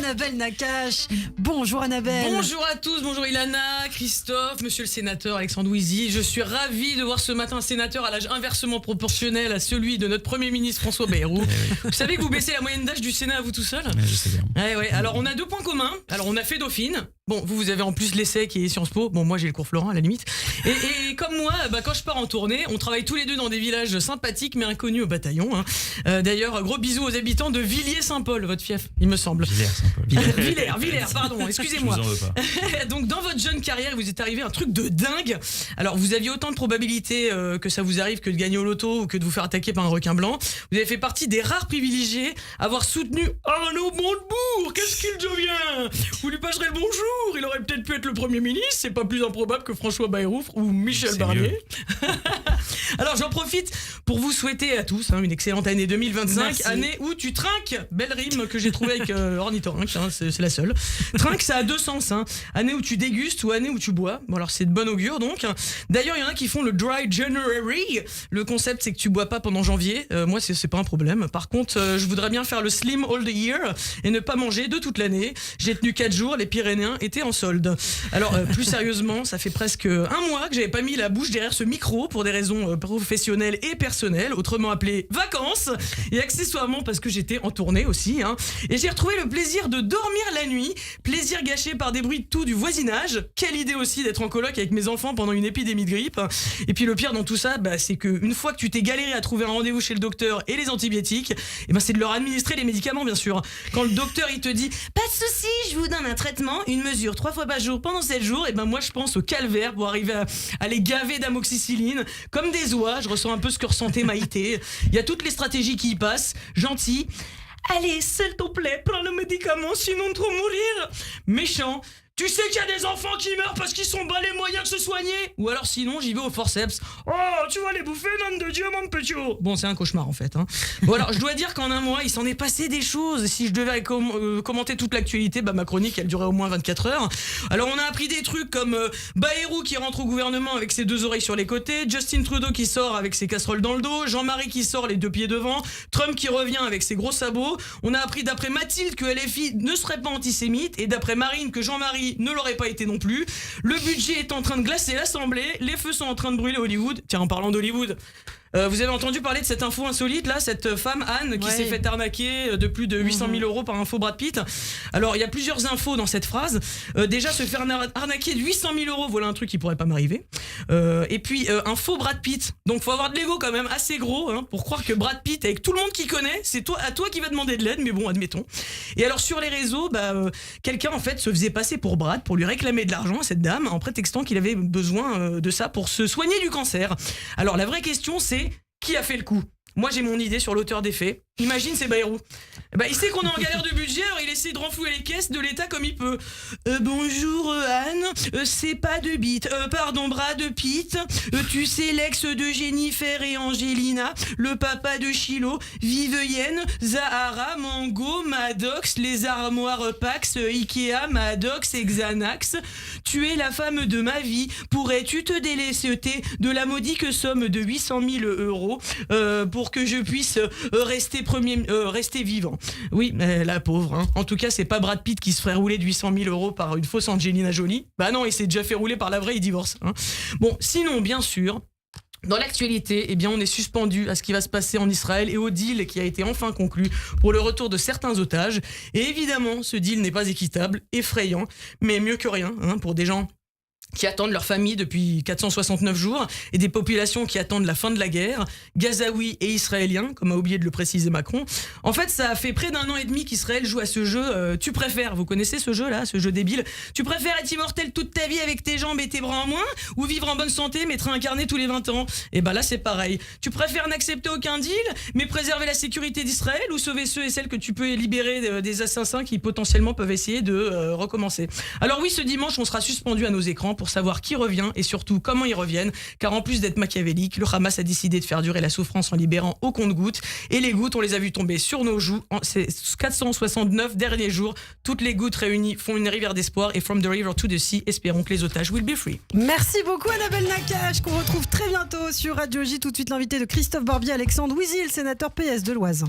Annabelle Nakache. Bonjour Annabelle. Bonjour à tous, bonjour Ilana, Christophe, monsieur le sénateur Alexandre Ouizy. Je suis ravi de voir ce matin un sénateur à l'âge inversement proportionnel à celui de notre Premier ministre François Bayrou. Vous savez que vous baissez la moyenne d'âge du Sénat à vous tout seul ? Je sais bien. Ouais. Alors on a 2 points communs. Alors on a fait Dauphine. Bon, vous avez en plus l'essai qui est Sciences Po. Bon, moi j'ai le cours Florent à la limite. Et comme moi, quand je pars en tournée, on travaille tous les deux dans des villages sympathiques mais inconnus au bataillon. D'ailleurs, gros bisous aux habitants de Villiers-Saint-Paul, votre fief, il me semble. Villers, pardon, excusez-moi. Je vous en veux pas. Donc dans votre jeune carrière, il vous est arrivé un truc de dingue. Alors vous aviez autant de probabilités que ça vous arrive que de gagner au loto ou que de vous faire attaquer par un requin blanc. Vous avez fait partie des rares privilégiés à avoir soutenu Arnaud Montebourg. Qu'est-ce qu'il devient ? Vous lui passerez le bonjour. Il aurait peut-être pu être le Premier ministre. C'est pas plus improbable que François Bayrou ou Michel C'est Barnier. Alors j'en profite pour vous souhaiter à tous une excellente année 2025. Merci. Année où tu trinques. Belle rime que j'ai trouvée avec ornithorynque, c'est la seule. Trinque, ça a 2 sens. Année où tu dégustes ou année où tu bois. Bon alors c'est de bon augure donc. D'ailleurs il y en a qui font le dry January. Le concept c'est que tu bois pas pendant janvier. Moi c'est pas un problème. Par contre je voudrais bien faire le slim all the year et ne pas manger de toute l'année. J'ai tenu 4 jours, les Pyrénéens étaient en solde. Alors plus sérieusement, ça fait presque 1 mois que j'avais pas mis la bouche derrière ce micro pour des raisons professionnelles et personnelles, autrement appelées vacances, et accessoirement parce que j'étais en tournée aussi. Et j'ai retrouvé le plaisir de dormir la nuit, plaisir gâché par des bruits de tout du voisinage. Quelle idée aussi d'être en coloc avec mes enfants pendant une épidémie de grippe. Et puis le pire dans tout ça, c'est qu'une fois que tu t'es galéré à trouver un rendez-vous chez le docteur et les antibiotiques, c'est de leur administrer les médicaments bien sûr. Quand le docteur il te dit pas de souci, je vous donne un traitement, une mesure 3 fois par jour pendant 7 jours, et moi je pense au calvaire pour arriver à les gaver d'amoxicilline comme des oies. Je ressens un peu ce que ressentait Maïté. Il y a toutes les stratégies qui y passent. Gentil. Allez, s'il te plaît, prends le médicament, sinon trop mourir. Méchant. Tu sais qu'il y a des enfants qui meurent parce qu'ils sont bas les moyens de se soigner. Ou alors sinon j'y vais au forceps. Oh, tu vas les bouffer, nom de Dieu, mon petit. Bon, c'est un cauchemar en fait. Bon alors je dois dire qu'en 1 mois il s'en est passé des choses. Si je devais commenter toute l'actualité, ma chronique elle durait au moins 24 heures. Alors on a appris des trucs comme Bayrou qui rentre au gouvernement avec ses 2 oreilles sur les côtés, Justin Trudeau qui sort avec ses casseroles dans le dos, Jean-Marie qui sort les 2 pieds devant, Trump qui revient avec ses gros sabots. On a appris d'après Mathilde que LFI ne serait pas antisémite et d'après Marine que Jean-Marie ne l'aurait pas été non plus. Le budget est en train de glacer l'Assemblée, les feux sont en train de brûler Hollywood. Tiens, en parlant d'Hollywood, vous avez entendu parler de cette info insolite là, cette femme Anne qui s'est fait arnaquer de plus de 800 000 euros par un faux Brad Pitt. Alors il y a plusieurs infos dans cette phrase. Déjà se faire arnaquer de 800 000 euros, voilà un truc qui pourrait pas m'arriver. Et puis un faux Brad Pitt. Donc faut avoir de l'ego quand même assez gros pour croire que Brad Pitt avec tout le monde qui connaît, c'est à toi qui va demander de l'aide, mais bon admettons. Et alors sur les réseaux, quelqu'un en fait se faisait passer pour Brad pour lui réclamer de l'argent à cette dame en prétextant qu'il avait besoin de ça pour se soigner du cancer. Alors la vraie question c'est qui a fait le coup ? Moi j'ai mon idée sur l'auteur des faits. Imagine c'est Bayrou. Il sait qu'on est en galère de budget, alors il essaie de renflouer les caisses de l'État comme il peut. Bonjour Anne, c'est pas de bite. Pardon, Brad Pitt. Tu sais l'ex de Jennifer et Angelina, le papa de Chilo, Vivienne, Zahara, Mango, Maddox, les armoires Pax, Ikea, Maddox et Xanax. Tu es la femme de ma vie. Pourrais-tu te délester de la modique somme de 800 000 euros pour que je puisse rester vivant. Oui, la pauvre. En tout cas, c'est pas Brad Pitt qui se ferait rouler de 800 000 euros par une fausse Angelina Jolie. Non, il s'est déjà fait rouler par la vraie, il divorce. Bon, sinon, bien sûr, dans l'actualité, on est suspendu à ce qui va se passer en Israël et au deal qui a été enfin conclu pour le retour de certains otages. Et évidemment, ce deal n'est pas équitable, effrayant, mais mieux que rien pour des gens qui attendent leur famille depuis 469 jours et des populations qui attendent la fin de la guerre, gazaouis et israéliens, comme a oublié de le préciser Macron. En fait, ça a fait près d'1 an et demi qu'Israël joue à ce jeu. Tu préfères, vous connaissez ce jeu-là, ce jeu débile. Tu préfères être immortel toute ta vie avec tes jambes et tes bras en moins, ou vivre en bonne santé mais être incarné tous les 20 ans ? Et là, c'est pareil. Tu préfères n'accepter aucun deal, mais préserver la sécurité d'Israël, ou sauver ceux et celles que tu peux libérer des assassins qui potentiellement peuvent essayer de recommencer ? Alors oui, ce dimanche, on sera suspendu à nos écrans pour savoir qui revient et surtout comment ils reviennent, car en plus d'être machiavélique, le Hamas a décidé de faire durer la souffrance en libérant au compte-gouttes, et les gouttes on les a vues tomber sur nos joues en ces 469 derniers jours. Toutes les gouttes réunies font une rivière d'espoir, et from the river to the sea, espérons que les otages will be free. Merci beaucoup Annabelle Nakache, qu'on retrouve très bientôt sur Radio J. Tout de suite l'invité de Christophe Barbier, Alexandre Ouizy, le sénateur PS de l'Oise.